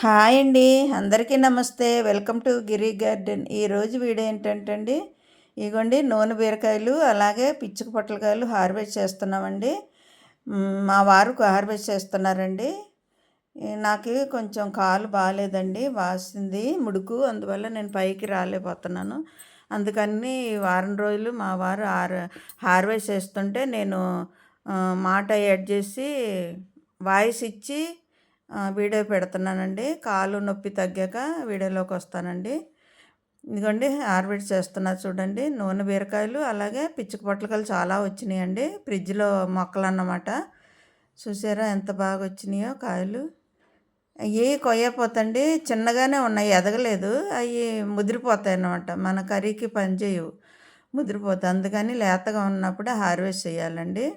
Hi అండి. అందరికీ నమస్తే. Welcome to Giri garden. ఈరోజు వీడియో ఏంటంటే అండి, ఇగోండి నూనె బీరకాయలు అలాగే పిచ్చుక పొట్లకాయలు హార్వెస్ట్ చేస్తున్నామండి. మా వారు హార్వెస్ట్ చేస్తున్నారండి. నాకు కొంచెం కాలు బాగాలేదండి, వాసింది ముడుకు, అందువల్ల నేను పైకి రాలేకపోతున్నాను. అందుకని వారం రోజులు మా వారు హార్వెస్ట్ చేస్తుంటే నేను మాట యాడ్ చేసి వాయిస్ ఇచ్చి వీడియో పెడుతున్నానండి. కాలు నొప్పి తగ్గాక వీడియోలోకి వస్తానండి. ఇదిగోండి హార్వెస్ట్ చేస్తున్నారు చూడండి. నూనె బీరకాయలు అలాగే పిచ్చుక పొట్లకాయలు చాలా వచ్చినాయండి. ఫ్రిడ్జ్లో మొక్కలు అన్నమాట. చూసారా ఎంత బాగా వచ్చినాయో కాయలు. అవి కొయ్యపోతండి, చిన్నగానే ఉన్నాయి, ఎదగలేదు. అవి ముదిరిపోతాయి అన్నమాట, మన కర్రీకి పనిచేయవు, ముదిరిపోతాయి. అందుకని లేతగా ఉన్నప్పుడే హార్వెస్ట్ చేయాలండి.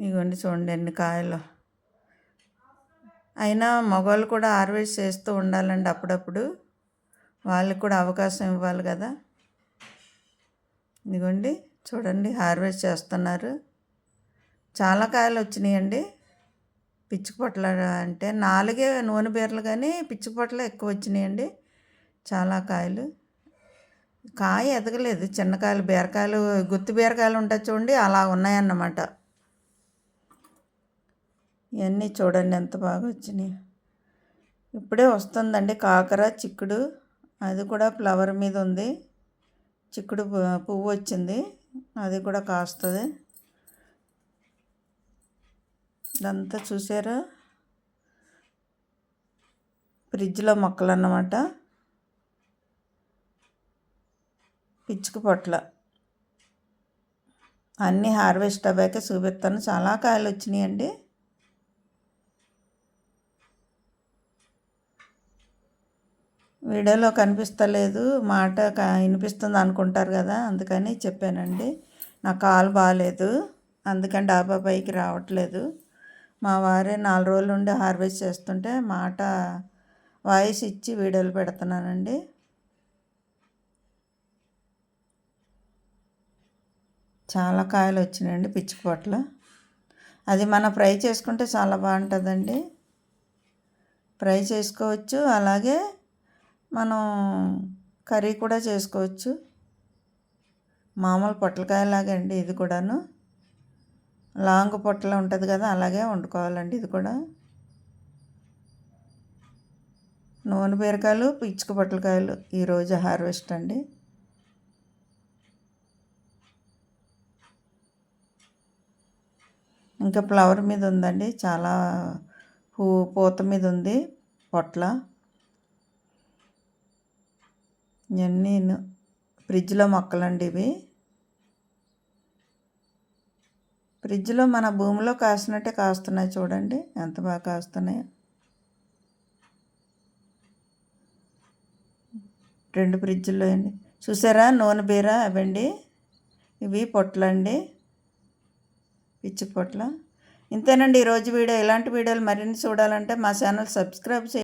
ఇదిగోండి చూడండి ఎన్ని కాయలు. అయినా మగవాళ్ళు కూడా హార్వెస్ట్ చేస్తూ ఉండాలండి అప్పుడప్పుడు, వాళ్ళకి కూడా అవకాశం ఇవ్వాలి కదా. ఇదిగోండి చూడండి హార్వెస్ట్ చేస్తున్నారు. చాలా కాయలు వచ్చినాయండి. పిచ్చుక పొట్ల అంటే 4 నూనె బీరలు, కానీ పిచ్చుక పొట్ల ఎక్కువ వచ్చినాయండి. చాలా కాయలు. కాయ ఎదగలేదు, చిన్న కాయలు, బీరకాయలు, గుత్తి బీరకాయలు ఉంటాయి చూడండి, అలా ఉన్నాయన్నమాట. ఇవన్నీ చూడండి ఎంత బాగా వచ్చినాయి. ఇప్పుడే వస్తుందండి కాకర, చిక్కుడు, అది కూడా ఫ్లవర్ మీద ఉంది. చిక్కుడు పువ్వు వచ్చింది, అది కూడా కాస్తుంది. ఇదంతా చూసారా, ఫ్రిడ్జ్లో మొక్కలు అన్నమాట. పిచ్చుక పొట్ల అన్నీ హార్వెస్ట్ అవ్వాక చూపిస్తాను. చాలా కాయలు వచ్చినాయండి. వీడియోలో కనిపిస్తలేదు, మాట వినిపిస్తుంది అనుకుంటారు కదా, అందుకని చెప్పానండి. నా కాలు బాగాలేదు, అందుకని డాబా పైకి రావట్లేదు. మా వారే 4 రోజుల నుండి హార్వెస్ట్ చేస్తుంటే మాట వాయిస్ ఇచ్చి వీడియోలు పెడుతున్నానండి. చాలా కాయలు వచ్చినాయండి పిచ్చుక పొట్ల. అది మనం ఫ్రై చేసుకుంటే చాలా బాగుంటుందండి. ఫ్రై చేసుకోవచ్చు, అలాగే మనం కర్రీ కూడా చేసుకోవచ్చు. మామూలు పొట్లకాయలాగే అండి ఇది కూడాను. లాంగ్ పొట్ల ఉంటుంది కదా, అలాగే వండుకోవాలండి ఇది కూడా. నూనె బీరకాయలు, పిచ్చుక పొట్లకాయలు ఈరోజు హార్వెస్ట్ అండి. ఇంకా ఫ్లవర్ మీద ఉందండి, చాలా పూత మీద ఉంది పొట్ల. ఇవన్నీ ఫ్రిడ్జ్లో మొక్కలండి ఇవి. ఫ్రిడ్జ్లో మన భూమిలో కాసినట్టే కాస్తున్నాయి చూడండి, ఎంత బాగా కాస్తున్నాయో. 2 ఫ్రిడ్జ్లో అండి. చూసారా నూనె బీర అవండి, ఇవి పొట్లండి, పిచ్చి పొట్ల. ఇంతేనండి ఈరోజు వీడియో. ఇలాంటి వీడియోలు మరిన్ని చూడాలంటే మా ఛానల్ సబ్స్క్రైబ్ చేయండి.